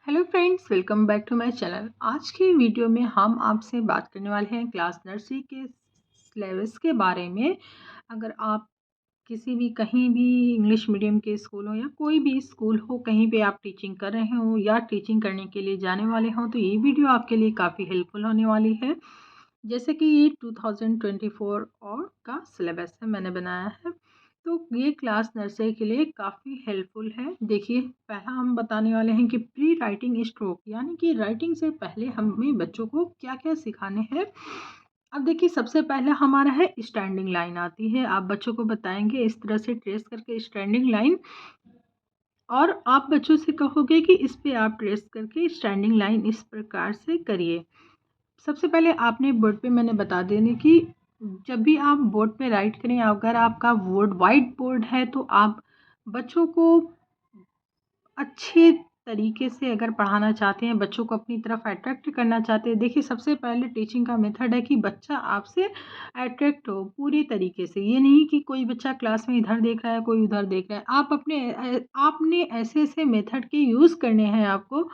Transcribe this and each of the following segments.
Hello friends, welcome back to my channel. आज की video में हम आपसे बात करने वाले हैं क्लास नर्सरी के सिलेबस के बारे में। अगर आप किसी भी कहीं भी इंग्लिश मीडियम के स्कूल हो या कोई भी स्कूल हो, कहीं पे आप टीचिंग कर रहे हो या टीचिंग करने के लिए जाने वाले हो, तो ये वीडियो आपके लिए काफ़ी हेल्पफुल होने वाली है। जैसे कि ये 2024 और का सिलेबस है, मैंने बनाया है, तो ये क्लास नर्सरी के लिए काफ़ी हेल्पफुल है। देखिए, पहला हम बताने वाले हैं कि प्री राइटिंग स्ट्रोक, यानी कि राइटिंग से पहले हमें बच्चों को क्या क्या सिखाने हैं। अब देखिए, सबसे पहला हमारा है स्टैंडिंग लाइन आती है। आप बच्चों को बताएंगे इस तरह से ट्रेस करके स्टैंडिंग लाइन, और आप बच्चों से कहोगे कि इस पे आप ट्रेस करके स्टैंडिंग लाइन इस प्रकार से करिए। सबसे पहले आपने बोर्ड पे मैंने बता देने कि जब भी आप बोर्ड पे राइट करें, अगर आपका बोर्ड वाइट बोर्ड है तो आप बच्चों को अच्छे तरीके से अगर पढ़ाना चाहते हैं, बच्चों को अपनी तरफ अट्रैक्ट करना चाहते हैं, देखिए सबसे पहले टीचिंग का मेथड है कि बच्चा आपसे अट्रैक्ट हो पूरी तरीके से। ये नहीं कि कोई बच्चा क्लास में इधर देख रहा है, कोई उधर देख रहा है। आपने ऐसे ऐसे मेथड के यूज़ करने हैं आपको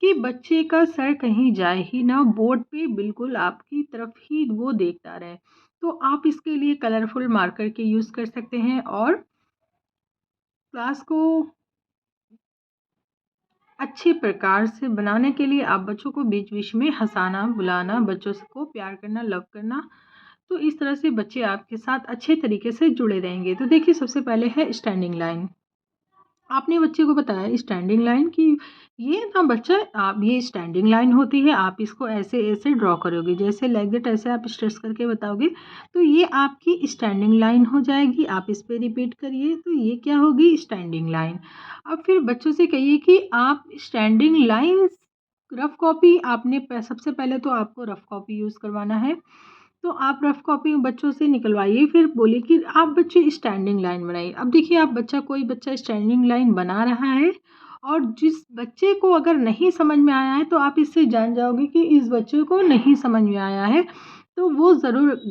कि बच्चे का सर कहीं जाए ही ना, बोर्ड पे बिल्कुल आपकी तरफ ही वो देखता रहे। तो आप इसके लिए कलरफुल मार्कर के यूज़ कर सकते हैं, और क्लास को अच्छे प्रकार से बनाने के लिए आप बच्चों को बीच बीच में हंसाना, बुलाना, बच्चों को प्यार करना, लव करना। तो इस तरह से बच्चे आपके साथ अच्छे तरीके से जुड़े रहेंगे। तो देखिए, सबसे पहले है स्टैंडिंग लाइन। आपने बच्चे को बताया स्टैंडिंग लाइन कि ये ना बच्चा, आप ये स्टैंडिंग लाइन होती है, आप इसको ऐसे ऐसे ड्रॉ करोगे, जैसे लाइक दैट, ऐसे आप स्ट्रेस करके बताओगे तो ये आपकी स्टैंडिंग लाइन हो जाएगी। आप इस पे रिपीट करिए तो ये क्या होगी, स्टैंडिंग लाइन। अब फिर बच्चों से कहिए कि आप स्टैंडिंग लाइन रफ कॉपी, सबसे पहले तो आपको रफ कॉपी यूज़ करवाना है, तो आप रफ कॉपी बच्चों से निकलवाइए। फिर बोलिए कि आप बच्चे स्टैंडिंग लाइन बनाइए। अब देखिए, आप कोई बच्चा स्टैंडिंग लाइन बना रहा है, और जिस बच्चे को अगर नहीं समझ में आया है तो आप इससे जान जाओगे कि इस बच्चे को नहीं समझ में आया है, तो वो ज़रूर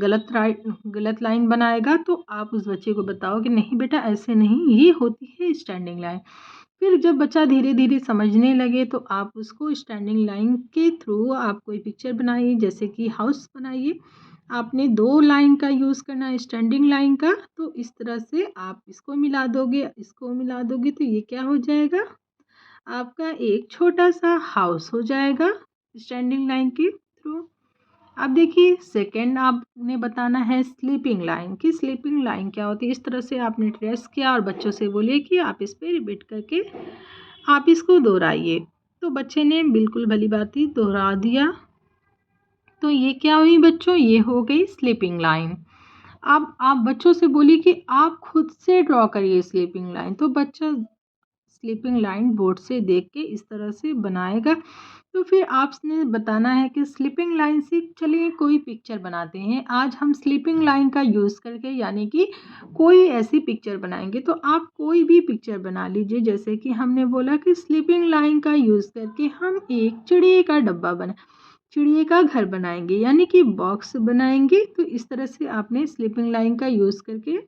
गलत लाइन बनाएगा। तो आप उस बच्चे को बताओ कि नहीं बेटा, ऐसे नहीं, ये होती है स्टैंडिंग लाइन। फिर जब बच्चा धीरे धीरे समझने लगे तो आप उसको स्टैंडिंग लाइन के थ्रू आप कोई पिक्चर बनाइए, जैसे कि हाउस बनाइए। आपने 2 लाइन का यूज़ करना है स्टैंडिंग लाइन का, तो इस तरह से आप इसको मिला दोगे, इसको मिला दोगे, तो ये क्या हो जाएगा, आपका एक छोटा सा हाउस हो जाएगा स्टैंडिंग लाइन के थ्रू। अब देखिए, सेकंड आपने बताना है स्लीपिंग लाइन, कि स्लीपिंग लाइन क्या होती है। इस तरह से आपने ट्रेस किया और बच्चों से बोलिए कि आप इस पे रिपीट करके आप इसको दोहराइए। तो बच्चे ने बिल्कुल भली भांति दोहरा दिया। तो ये क्या हुई बच्चों, ये हो गई स्लीपिंग लाइन। अब आप बच्चों से बोलिए कि आप खुद से ड्रॉ करिए स्लीपिंग लाइन। तो बच्चा स्लीपिंग लाइन बोर्ड से देख के इस तरह से बनाएगा। तो फिर आपने बताना है कि स्लीपिंग लाइन से चलिए कोई पिक्चर बनाते हैं। आज हम स्लीपिंग लाइन का यूज़ करके, यानी कि कोई ऐसी पिक्चर बनाएंगे। तो आप कोई भी पिक्चर बना लीजिए, जैसे कि हमने बोला कि स्लीपिंग लाइन का यूज़ करके हम एक चिड़िए का घर बनाएंगे, यानी कि बॉक्स बनाएंगे। तो इस तरह से आपने स्लीपिंग लाइन का यूज़ करके,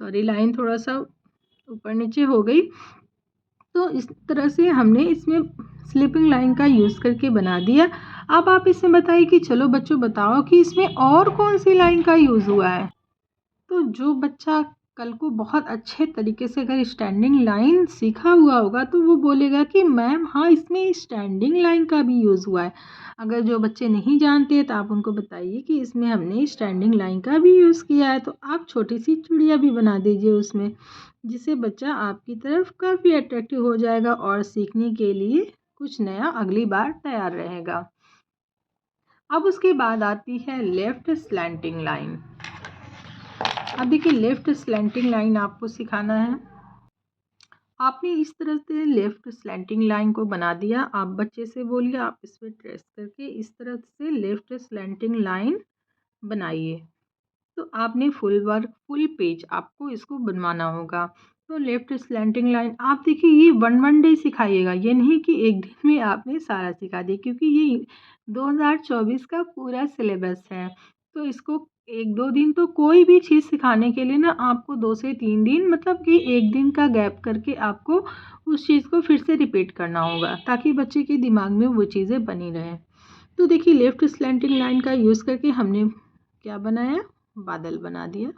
सॉरी लाइन थोड़ा सा ऊपर नीचे हो गई, तो इस तरह से हमने इसमें स्लीपिंग लाइन का यूज़ करके बना दिया। अब आप इसमें बताइए कि चलो बच्चों बताओ कि इसमें और कौन सी लाइन का यूज़ हुआ है। तो जो बच्चा कल को बहुत अच्छे तरीके से अगर स्टैंडिंग लाइन सीखा हुआ होगा तो वो बोलेगा कि मैम हाँ, इसमें स्टैंडिंग लाइन का भी यूज़ हुआ है। अगर जो बच्चे नहीं जानते तो आप उनको बताइए कि इसमें हमने स्टैंडिंग लाइन का भी यूज़ किया है। तो आप छोटी सी चिड़िया भी बना दीजिए उसमें, जिससे बच्चा आपकी तरफ काफ़ी अट्रैक्टिव हो जाएगा और सीखने के लिए कुछ नया अगली बार तैयार रहेगा। अब उसके बाद आती है लेफ्ट स्लैंटिंग लाइन। अब देखिए, लेफ्ट स्लैंटिंग लाइन आपको सिखाना है। आपने इस तरह से लेफ्ट स्लैंटिंग लाइन को बना दिया। आप बच्चे से बोलिए, आप इस पर ट्रेस करके इस तरह से लेफ्ट स्लैंटिंग लाइन बनाइए। तो आपने फुल पेज आपको इसको बनवाना होगा। तो लेफ्ट स्लैंटिंग लाइन आप देखिए, ये वन डे सिखाइएगा, ये नहीं कि एक दिन में आपने सारा सिखा दिया, क्योंकि ये 2024 का पूरा सिलेबस है। तो इसको 1-2 दिन तो कोई भी चीज़ सिखाने के लिए ना आपको 2 से 3 दिन मतलब कि 1 दिन का गैप करके आपको उस चीज़ को फिर से रिपीट करना होगा, ताकि बच्चे के दिमाग में वो चीज़ें बनी रहें। तो देखिए लेफ्ट स्लैंटिंग लाइन का यूज़ करके हमने क्या बनाया, बादल बना दिया।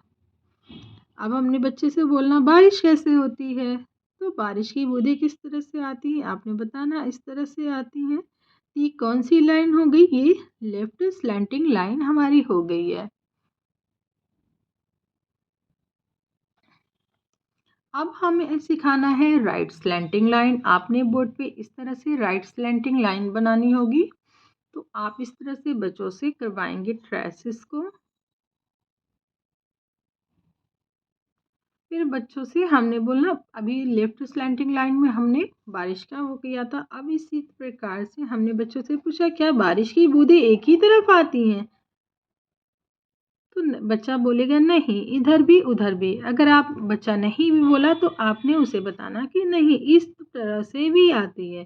अब हमने बच्चे से बोलना बारिश कैसे होती है, तो बारिश की बूंदें किस तरह से आती हैं आपने बताना इस तरह से आती हैं। ये कौन सी लाइन हो गई, ये लेफ्ट स्लैंटिंग लाइन हमारी हो गई है। अब हमें सिखाना है राइट स्लैंटिंग लाइन। आपने बोर्ड पे इस तरह से राइट स्लैंटिंग लाइन बनानी होगी। तो आप इस तरह से बच्चों से करवाएंगे ट्रेसेस को। फिर बच्चों से हमने बोलना, अभी लेफ्ट स्लैंटिंग लाइन में हमने बारिश का वो किया था, अब इसी प्रकार से हमने बच्चों से पूछा क्या बारिश की बूंदें एक ही तरफ आती हैं, तो बच्चा बोलेगा नहीं, इधर भी उधर भी। अगर आप बच्चा नहीं भी बोला तो आपने उसे बताना कि नहीं इस तरह से भी आती है।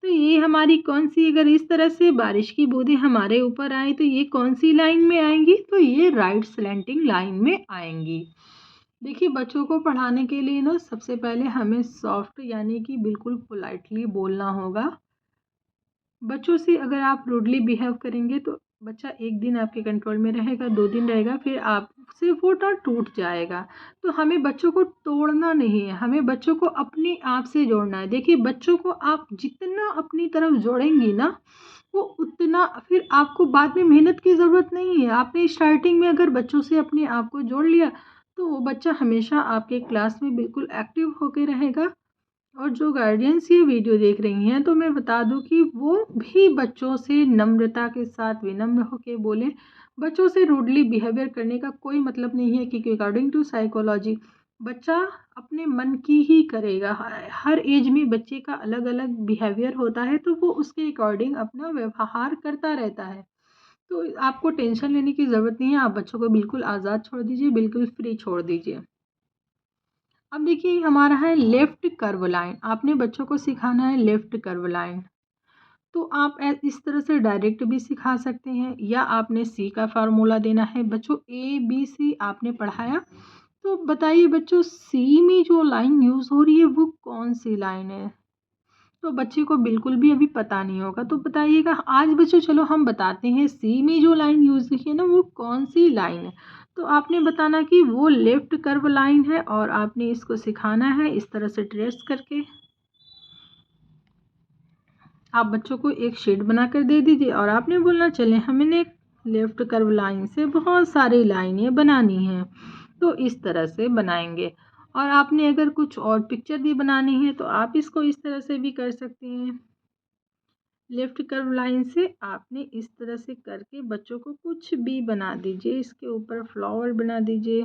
तो ये हमारी कौन सी, अगर इस तरह से बारिश की बूंदें हमारे ऊपर आए तो ये कौन सी लाइन में आएंगी, तो ये राइट स्लैंटिंग लाइन में आएंगी। देखिए बच्चों को पढ़ाने के लिए ना सबसे पहले हमें सॉफ्ट यानी कि बिल्कुल पोलाइटली बोलना होगा। बच्चों से अगर आप रूडली बिहेव करेंगे तो बच्चा एक दिन आपके कंट्रोल में रहेगा, 2 दिन रहेगा, फिर आपसे वो टूट जाएगा। तो हमें बच्चों को तोड़ना नहीं है, हमें बच्चों को अपने आप से जोड़ना है। देखिए बच्चों को आप जितना अपनी तरफ जोड़ेंगी ना, वो उतना फिर आपको बाद में मेहनत की ज़रूरत नहीं है। आपने स्टार्टिंग में अगर बच्चों से अपने आप को जोड़ लिया तो वो बच्चा हमेशा आपके क्लास में बिल्कुल एक्टिव होके रहेगा। और जो गार्डियंस ये वीडियो देख रही हैं तो मैं बता दूं कि वो भी बच्चों से नम्रता के साथ विनम्र होकर बोलें। बच्चों से रूडली बिहेवियर करने का कोई मतलब नहीं है, क्योंकि अकॉर्डिंग टू साइकोलॉजी बच्चा अपने मन की ही करेगा। हर एज में बच्चे का अलग अलग बिहेवियर होता है, तो वो उसके अकॉर्डिंग अपना व्यवहार करता रहता है। तो आपको टेंशन लेने की ज़रूरत नहीं है, आप बच्चों को बिल्कुल आज़ाद छोड़ दीजिए, बिल्कुल फ्री छोड़ दीजिए। अब देखिए हमारा है लेफ्ट कर्व लाइन। आपने बच्चों को सिखाना है लेफ्ट कर्व लाइन। तो आप इस तरह से डायरेक्ट भी सिखा सकते हैं, या आपने सी का फार्मूला देना है। बच्चों ए बी सी आपने पढ़ाया, तो बताइए बच्चों सी में जो लाइन यूज़ हो रही है वो कौन सी लाइन है। तो बच्चे को बिल्कुल भी अभी पता नहीं होगा, तो बताइएगा। आज बच्चों चलो हम बताते हैं सी में जो लाइन यूज़ हुई है ना वो कौन सी लाइन है। तो आपने बताना कि वो लेफ्ट कर्व लाइन है, और आपने इसको सिखाना है इस तरह से ट्रेस करके। आप बच्चों को एक शीट बनाकर दे दीजिए और आपने बोलना चले हमने लेफ्ट कर्व लाइन से बहुत सारी लाइनें बनानी हैं, तो इस तरह से बनाएंगे। और आपने अगर कुछ और पिक्चर भी बनानी है तो आप इसको इस तरह से भी कर सकते हैं। लेफ्ट कर्व लाइन से आपने इस तरह से करके बच्चों को कुछ भी बना दीजिए, इसके ऊपर फ्लावर बना दीजिए।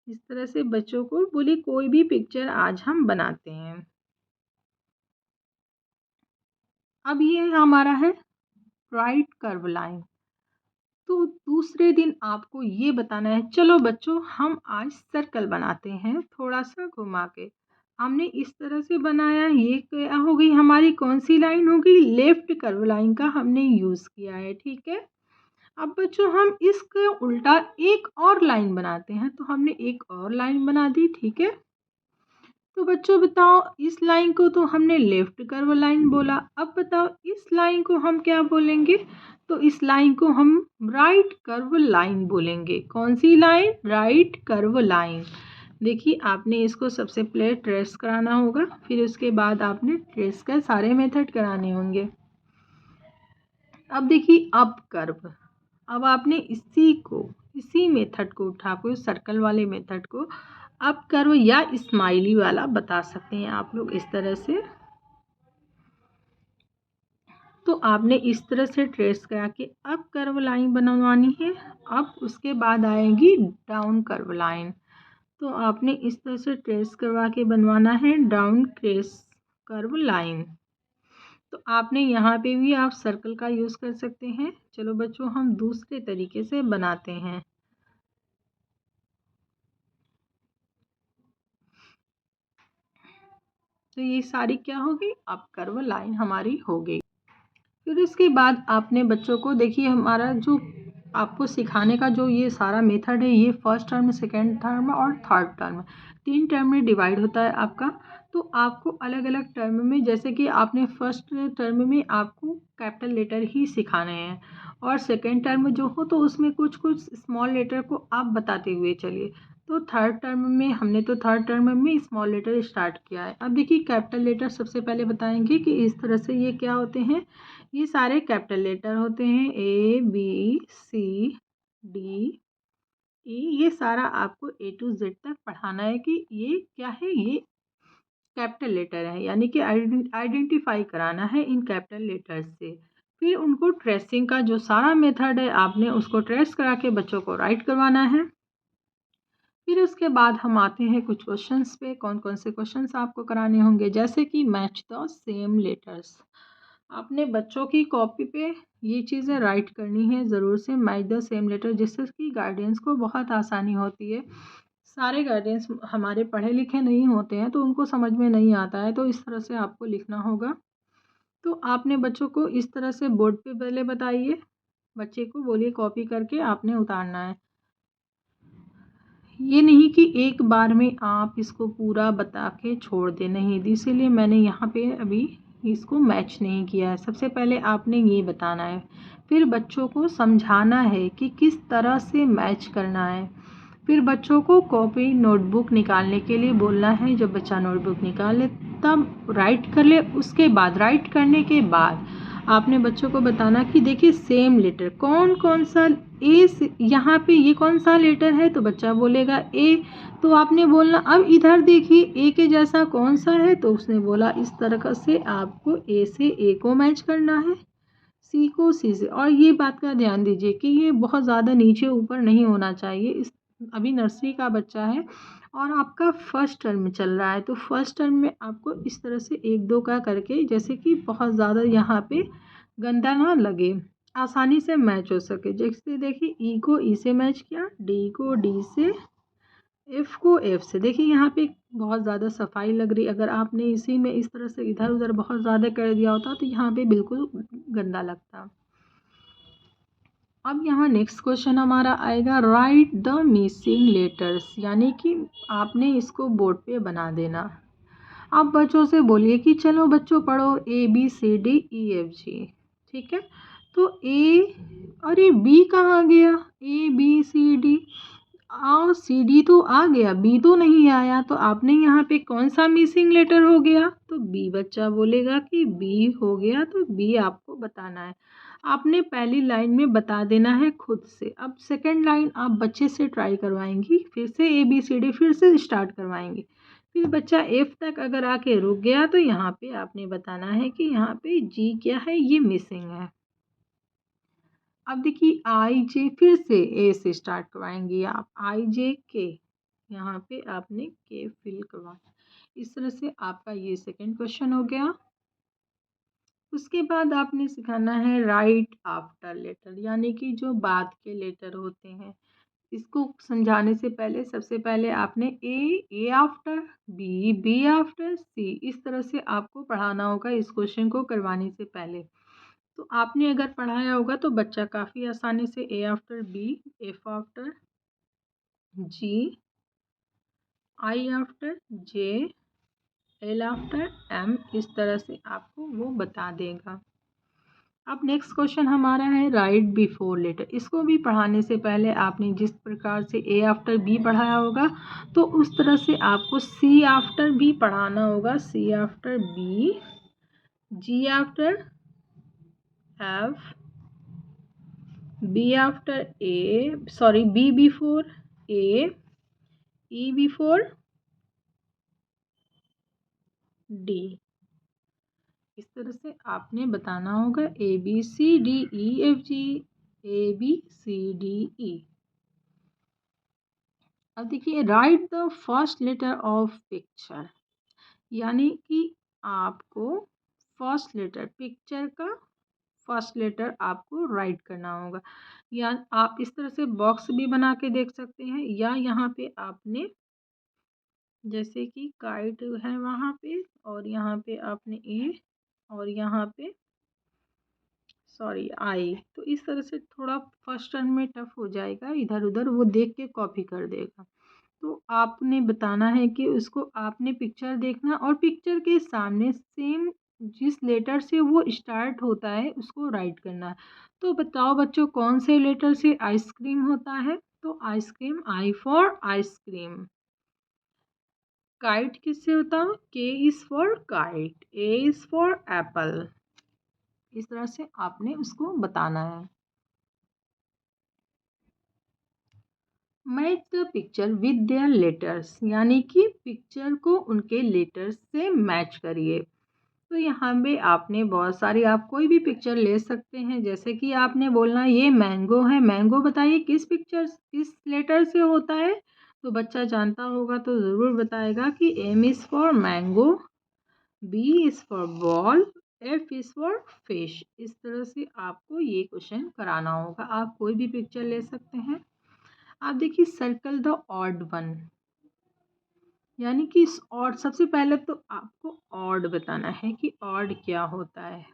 इस तरह से बच्चों को बोलिए कोई भी पिक्चर आज हम बनाते हैं। अब ये हमारा है राइट कर्व लाइन। तो दूसरे दिन आपको ये बताना है, चलो बच्चों हम आज सर्कल बनाते हैं थोड़ा सा घुमा के। हमने इस तरह से बनाया, ये क्या हो गई हमारी कौन सी लाइन हो गई, लेफ्ट कर्व लाइन का हमने यूज़ किया है, ठीक है। अब बच्चों हम इसका उल्टा एक और लाइन बनाते हैं, तो हमने एक और लाइन बना दी, ठीक है। तो बच्चों बताओ इस लाइन को तो हमने लेफ्ट कर्व लाइन बोला, अब बताओ इस लाइन को हम क्या बोलेंगे, तो इस लाइन को हम राइट कर्व लाइन बोलेंगे। कौन सी लाइन, राइट कर्व लाइन। देखिए आपने इसको सबसे पहले ट्रेस कराना होगा, फिर उसके बाद आपने ट्रेस का सारे मेथड कराने होंगे। अब देखिए अब कर्व, अब आपने इसी मेथड को उठा कर सर्कल वाले मेथड को अब कर्व या स्माइली वाला बता सकते हैं आप लोग इस तरह से। तो आपने इस तरह से ट्रेस करा के अब कर्व लाइन बनवानी है। अब उसके बाद आएगी डाउन कर्व लाइन। तो आपने इस तरह से ट्रेस करवा के बनवाना है डाउन ट्रेस कर्व लाइन। तो आपने यहाँ पे भी आप सर्कल का यूज़ कर सकते हैं। चलो बच्चों हम दूसरे तरीके से बनाते हैं। तो ये सारी क्या होगी, अब कर्व लाइन हमारी हो गई। फिर इसके बाद आपने बच्चों को देखिए हमारा जो आपको सिखाने का जो ये सारा मेथड है, ये फर्स्ट टर्म, सेकेंड टर्म और थर्ड टर्म, 3 टर्म में डिवाइड होता है आपका। तो आपको अलग अलग टर्म में, जैसे कि आपने फर्स्ट टर्म में आपको कैपिटल लेटर ही सिखाने हैं, और सेकेंड टर्म जो हो तो उसमें कुछ कुछ स्मॉल लेटर को आप बताते हुए चलिए। तो थर्ड टर्म में हमने तो थर्ड टर्म में स्मॉल लेटर स्टार्ट किया है। अब देखिए कैपिटल लेटर सबसे पहले बताएंगे कि इस तरह से ये क्या होते हैं। ये सारे कैपिटल लेटर होते हैं, ए बी सी डी ई। ये सारा आपको ए टू जेड तक पढ़ाना है कि ये क्या है, ये कैपिटल लेटर है, यानी कि आइडेंटिफाई कराना है इन कैपिटल लेटर्स से। फिर उनको ट्रेसिंग का जो सारा मेथड है आपने उसको ट्रेस करा के बच्चों को राइट करवाना है। फिर उसके बाद हम आते हैं कुछ क्वेश्चंस पे। कौन कौन से क्वेश्चंस आपको कराने होंगे, जैसे कि मैच द सेम लेटर्स। आपने बच्चों की कॉपी पे ये चीज़ें राइट करनी है ज़रूर से, मैच द सेम लेटर, जिससे कि गार्डियंस को बहुत आसानी होती है। सारे गार्डियंस हमारे पढ़े लिखे नहीं होते हैं तो उनको समझ में नहीं आता है, तो इस तरह से आपको लिखना होगा। तो आपने बच्चों को इस तरह से बोर्ड पे पहले बताइए, बच्चे को बोलिए कॉपी करके आपने उतारना है। ये नहीं कि एक बार में आप इसको पूरा बता के छोड़ दें, नहीं, इसीलिए मैंने यहाँ पे अभी इसको मैच नहीं किया है। सबसे पहले आपने ये बताना है, फिर बच्चों को समझाना है कि किस तरह से मैच करना है। फिर बच्चों को कॉपी नोटबुक निकालने के लिए बोलना है। जब बच्चा नोटबुक निकाल ले तब राइट कर ले। उसके बाद राइट करने के बाद आपने बच्चों को बताना कि देखिए सेम लेटर कौन कौन सा, ए से यहाँ पे ये कौन सा लेटर है, तो बच्चा बोलेगा ए। तो आपने बोलना अब इधर देखिए ए के जैसा कौन सा है, तो उसने बोला इस तरह से आपको ए से ए को मैच करना है, सी को सी से। और ये बात का ध्यान दीजिए कि ये बहुत ज़्यादा नीचे ऊपर नहीं होना चाहिए। इस अभी नर्सरी का बच्चा है और आपका फर्स्ट टर्म चल रहा है, तो फर्स्ट टर्म में आपको इस तरह से एक दो का करके, जैसे कि बहुत ज़्यादा यहाँ पे गंदा ना लगे, आसानी से मैच हो सके। जैसे देखिए ई को ई से मैच किया, डी को डी से, एफ़ को एफ़ से। देखिए यहाँ पे बहुत ज़्यादा सफाई लग रही। अगर आपने इसी में इस तरह से इधर उधर बहुत ज़्यादा कर दिया होता तो यहाँ पे बिल्कुल गंदा लगता। अब यहाँ नेक्स्ट क्वेश्चन हमारा आएगा, राइट द मिसिंग लेटर्स, यानी कि आपने इसको बोर्ड पे बना देना। आप बच्चों से बोलिए कि चलो बच्चों पढ़ो A B C D E F G, ठीक है। तो ए, अरे बी कहाँ गया, ए बी सी डी, और सी डी तो आ गया, बी तो नहीं आया। तो आपने यहाँ पे कौन सा मिसिंग लेटर हो गया, तो बी। बच्चा बोलेगा कि बी हो गया, तो बी आपको बताना है। आपने पहली लाइन में बता देना है खुद से। अब सेकंड लाइन आप बच्चे से ट्राई करवाएंगी, फिर से ए बी सी डी फिर से स्टार्ट करवाएंगी। फिर बच्चा एफ तक अगर आके रुक गया तो यहाँ पे आपने बताना है कि यहाँ पे जी क्या है, ये मिसिंग है। अब देखिए आई जे, फिर से ए से स्टार्ट करवाएंगी आप, आई जे के, यहाँ पे आपने के फिल करवाना। इस तरह से आपका ये सेकंड क्वेश्चन हो गया। उसके बाद आपने सिखाना है राइट आफ्टर लेटर, यानी कि जो बाद के लेटर होते हैं। इसको समझाने से पहले सबसे पहले आपने A after B, be after सी, इस तरह से आपको पढ़ाना होगा इस क्वेश्चन को करवाने से पहले। तो आपने अगर पढ़ाया होगा तो बच्चा काफ़ी आसानी से A after B, F after ji, I after J, L after M, इस तरह से आपको वो बता देगा। अब नेक्स्ट क्वेश्चन हमारा है राइट बिफोर लेटर। इसको भी पढ़ाने से पहले आपने जिस प्रकार से ए आफ्टर बी पढ़ाया होगा तो उस तरह से आपको सी आफ्टर भी पढ़ाना होगा, C after B, G after F, B after A, sorry B before A, E before D. इस तरह से आपने बताना होगा A B C D E F G, A B C D E. अब देखिए write the first letter of picture, यानी कि आपको फर्स्ट लेटर पिक्चर का फर्स्ट लेटर आपको राइट करना होगा। या आप इस तरह से बॉक्स भी बना के देख सकते हैं, या यहाँ पे आपने जैसे कि काइट है वहाँ पे, और यहाँ पे आपने ए, और यहाँ पे सॉरी आई। तो इस तरह से थोड़ा फर्स्ट टर्न में टफ हो जाएगा, इधर उधर वो देख के कॉपी कर देगा। तो आपने बताना है कि उसको आपने पिक्चर देखना और पिक्चर के सामने सेम जिस लेटर से वो स्टार्ट होता है उसको राइट करना है। तो बताओ बच्चों, कौन से लेटर से आइसक्रीम होता है? तो ice cream, I for ice cream. Kite किससे होता है? के is for kite, A is for Apple. इस तरह से आपने उसको बताना है। Match the picture with their letters, यानी कि पिक्चर को उनके लेटर्स से मैच करिए। तो यहाँ पे आपने बहुत सारी, आप कोई भी पिक्चर ले सकते हैं। जैसे कि आपने बोलना ये मैंगो है, मैंगो बताइए किस पिक्चर किस लेटर से होता है। तो बच्चा जानता होगा तो ज़रूर बताएगा कि M is for mango, B is for ball, F is for fish. इस तरह से आपको ये क्वेश्चन कराना होगा। आप कोई भी पिक्चर ले सकते हैं। आप देखिए, सर्कल द ऑड वन, यानी कि इस ऑड, सबसे पहले तो आपको ऑड बताना है कि ऑड क्या होता है।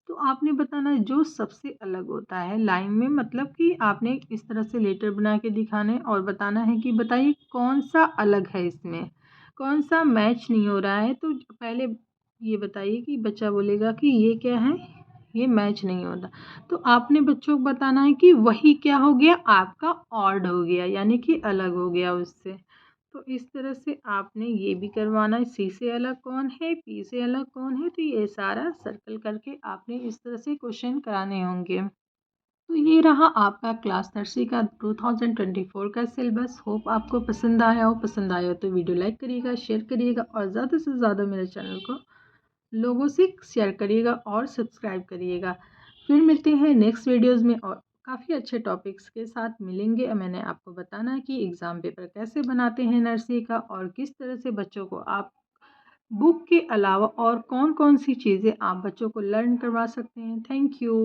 तो आपने बताना है जो सबसे अलग होता है लाइन में, मतलब कि आपने इस तरह से लेटर बना के दिखाना है और बताना है कि बताइए कौन सा अलग है, इसमें कौन सा मैच नहीं हो रहा है। तो पहले ये बताइए कि बच्चा बोलेगा कि ये क्या है, ये मैच नहीं होता। तो आपने बच्चों को बताना है कि वही क्या हो गया, आपका ऑड हो गया, यानी कि अलग हो गया उससे। तो इस तरह से आपने ये भी करवाना है, सी से अलग कौन है, पी से अलग कौन है। तो ये सारा सर्कल करके आपने इस तरह से क्वेश्चन कराने होंगे। तो ये रहा आपका क्लास नर्सरी का 2024 का सिलेबस। होप आपको पसंद आया हो। पसंद आया हो तो वीडियो लाइक करिएगा, शेयर करिएगा और ज़्यादा से ज़्यादा मेरे चैनल को लोगों से शेयर करिएगा और सब्सक्राइब करिएगा। फिर मिलते हैं नेक्स्ट वीडियोज़ में और काफ़ी अच्छे टॉपिक्स के साथ मिलेंगे। मैंने आपको बताना है कि एग्ज़ाम पेपर कैसे बनाते हैं नर्सरी का और किस तरह से बच्चों को आप बुक के अलावा और कौन कौन सी चीज़ें आप बच्चों को लर्न करवा सकते हैं। Thank you.